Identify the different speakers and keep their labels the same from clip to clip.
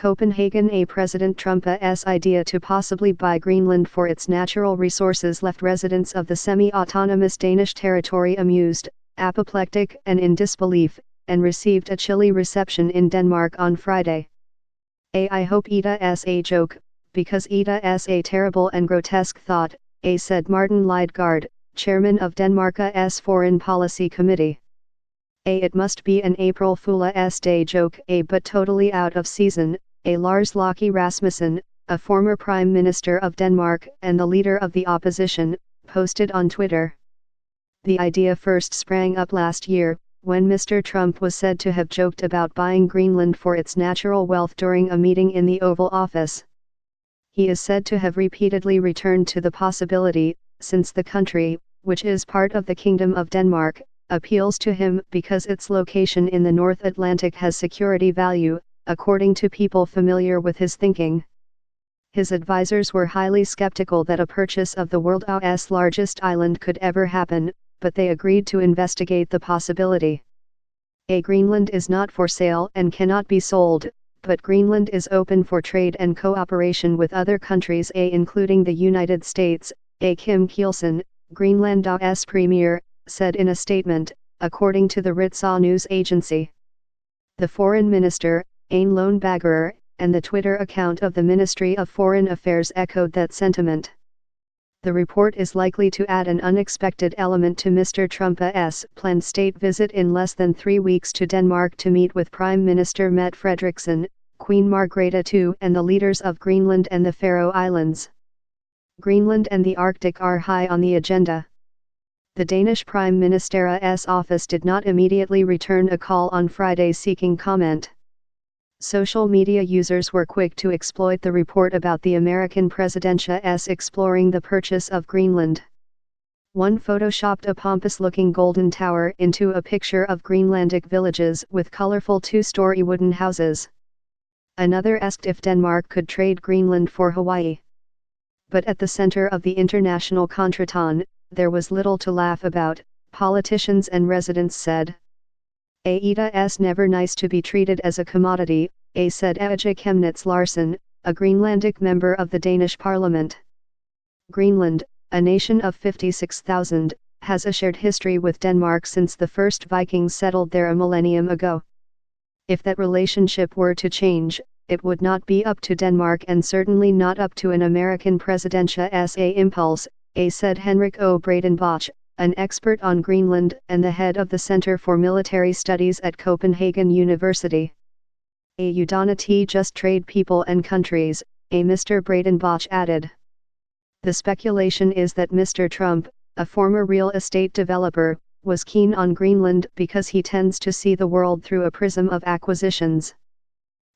Speaker 1: Copenhagen. A President Trump's idea to possibly buy Greenland for its natural resources left residents of the semi-autonomous Danish territory amused, apoplectic and in disbelief, and received a chilly reception in Denmark on Friday. I hope it's a joke, because it's a terrible and grotesque thought, said Martin Lidegaard, chairman of Denmark's Foreign Policy Committee. It must be an April Fool's Day joke, but totally out of season, Lars Løkke Rasmussen, a former Prime Minister of Denmark and the leader of the opposition, posted on Twitter. The idea first sprang up last year, when Mr. Trump was said to have joked about buying Greenland for its natural wealth during a meeting in the Oval Office. He is said to have repeatedly returned to the possibility, since the country, which is part of the Kingdom of Denmark, appeals to him because its location in the North Atlantic has security value, according to people familiar with his thinking. His advisors were highly skeptical that a purchase of the world's largest island could ever happen, but they agreed to investigate the possibility. Greenland is not for sale and cannot be sold, but Greenland is open for trade and cooperation with other countries, including the United States, Kim Kielsen, Greenland's premier, said in a statement, according to the Ritzau news agency. The foreign minister, Ane Lone and the Twitter account of the Ministry of Foreign Affairs echoed that sentiment. The report is likely to add an unexpected element to Mr. Trump's planned state visit in less than 3 weeks to Denmark to meet with Prime Minister Mette Frederiksen, Queen Margrethe II and the leaders of Greenland and the Faroe Islands. Greenland and the Arctic are high on the agenda. The Danish Prime Minister's office did not immediately return a call on Friday seeking comment. Social media users were quick to exploit the report about the American president's exploring the purchase of Greenland. One photoshopped a pompous-looking golden tower into a picture of Greenlandic villages with colorful 2-story wooden houses. Another asked if Denmark could trade Greenland for Hawaii. But at the center of the international contretemps, there was little to laugh about, politicians and residents said. It's never nice to be treated as a commodity, said Age Chemnitz Larsen, a Greenlandic member of the Danish parliament. Greenland, a nation of 56,000, has a shared history with Denmark since the first Vikings settled there a millennium ago. If that relationship were to change, it would not be up to Denmark and certainly not up to an American president's impulse, said Henrik O. Bredenbach, an expert on Greenland and the head of the Center for Military Studies at Copenhagen University. You don't just trade people and countries, Mr. Bredenbach added. The speculation is that Mr. Trump, a former real estate developer, was keen on Greenland because he tends to see the world through a prism of acquisitions.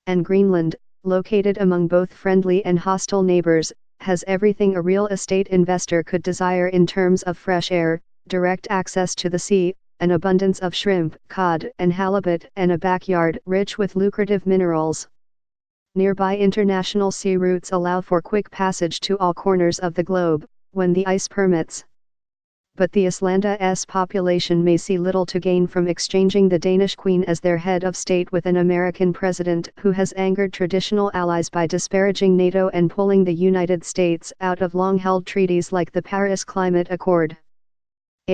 Speaker 1: And Greenland, located among both friendly and hostile neighbors, has everything a real estate investor could desire in terms of fresh air, direct access to the sea, an abundance of shrimp, cod and halibut and a backyard rich with lucrative minerals. Nearby international sea routes allow for quick passage to all corners of the globe, when the ice permits. But the Islanda's population may see little to gain from exchanging the Danish Queen as their head of state with an American president who has angered traditional allies by disparaging NATO and pulling the United States out of long-held treaties like the Paris Climate Accord.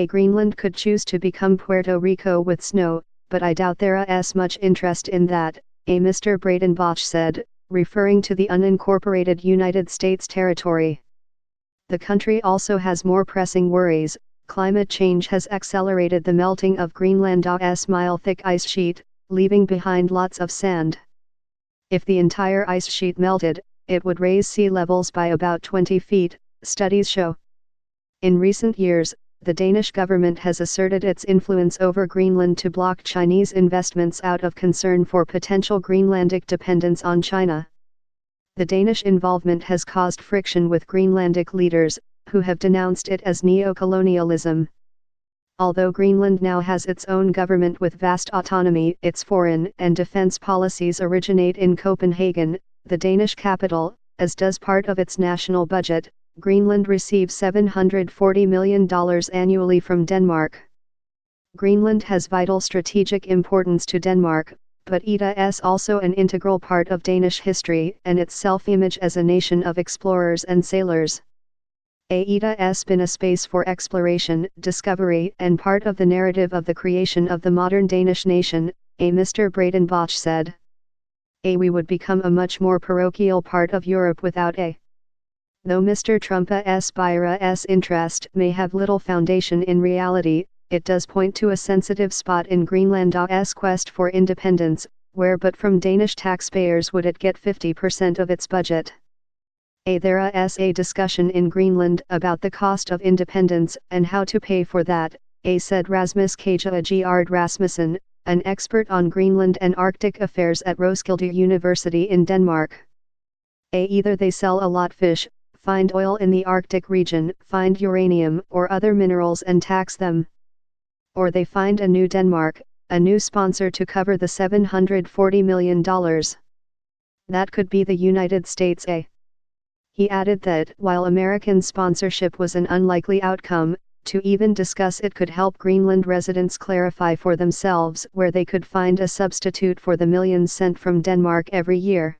Speaker 1: Greenland could choose to become Puerto Rico with snow, but I doubt there is much interest in that, Mr. Bredenbach said, referring to the unincorporated United States territory. The country also has more pressing worries. Climate change has accelerated the melting of Greenland's mile-thick ice sheet, leaving behind lots of sand. If the entire ice sheet melted, it would raise sea levels by about 20 feet, studies show. In recent years, the Danish government has asserted its influence over Greenland to block Chinese investments out of concern for potential Greenlandic dependence on China. The Danish involvement has caused friction with Greenlandic leaders, who have denounced it as neo-colonialism. Although Greenland now has its own government with vast autonomy, its foreign and defense policies originate in Copenhagen, the Danish capital, as does part of its national budget. Greenland receives $740 million annually from Denmark. Greenland has vital strategic importance to Denmark, but Ida also an integral part of Danish history and its self-image as a nation of explorers and sailors. Ida been a space for exploration, discovery and part of the narrative of the creation of the modern Danish nation, Mr. Bradenbach said. We would become a much more parochial part of Europe without a. Though Mr. Trumpa's Byra's interest may have little foundation in reality, it does point to a sensitive spot in Greenland's quest for independence, where but from Danish taxpayers would it get 50% of its budget. There is a discussion in Greenland about the cost of independence and how to pay for that, said Rasmus Kjærgaard Rasmussen, an expert on Greenland and Arctic affairs at Roskilde University in Denmark. Either they sell a lot fish, find oil in the Arctic region, find uranium or other minerals and tax them. Or they find a new Denmark, a new sponsor to cover the $740 million. That could be the United States. He added that while American sponsorship was an unlikely outcome, to even discuss it could help Greenland residents clarify for themselves where they could find a substitute for the millions sent from Denmark every year.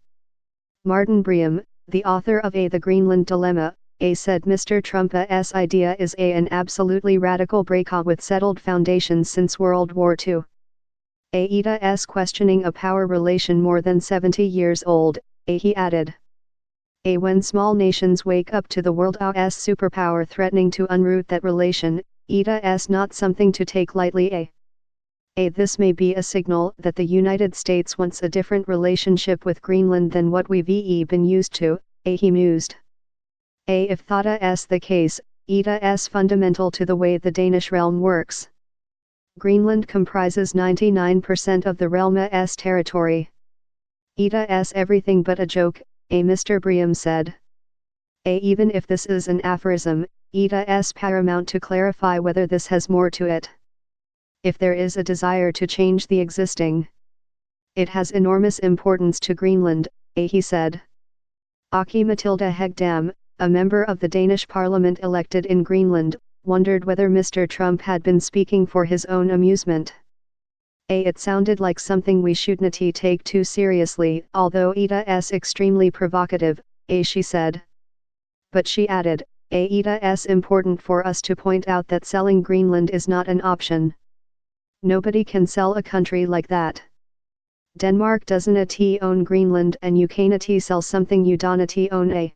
Speaker 1: Martin Breum, the author of The Greenland Dilemma, said Mr. Trumpa's idea is an absolutely radical break with settled foundations since World War II. Ida's questioning a power relation more than 70 years old, he added. When small nations wake up to the world's superpower threatening to unroot that relation, Ida's not something to take lightly. This may be a signal that the United States wants a different relationship with Greenland than what we've been used to, he mused. If that's the case, Ida's fundamental to the way the Danish realm works. Greenland comprises 99% of the realm's territory. Ida's everything but a joke, Mr. Breum said. Even if this is an aphorism, Ida's paramount to clarify whether this has more to it. If there is a desire to change the existing, it has enormous importance to Greenland, he said. Aki Matilda Hegdam, a member of the Danish parliament elected in Greenland, wondered whether Mr. Trump had been speaking for his own amusement. It sounded like something we shouldn't take too seriously, although Ida's extremely provocative, she said. But she added, Ida's important for us to point out that selling Greenland is not an option. Nobody can sell a country like that. Denmark doesn't own Greenland and you can't sell something you don't own.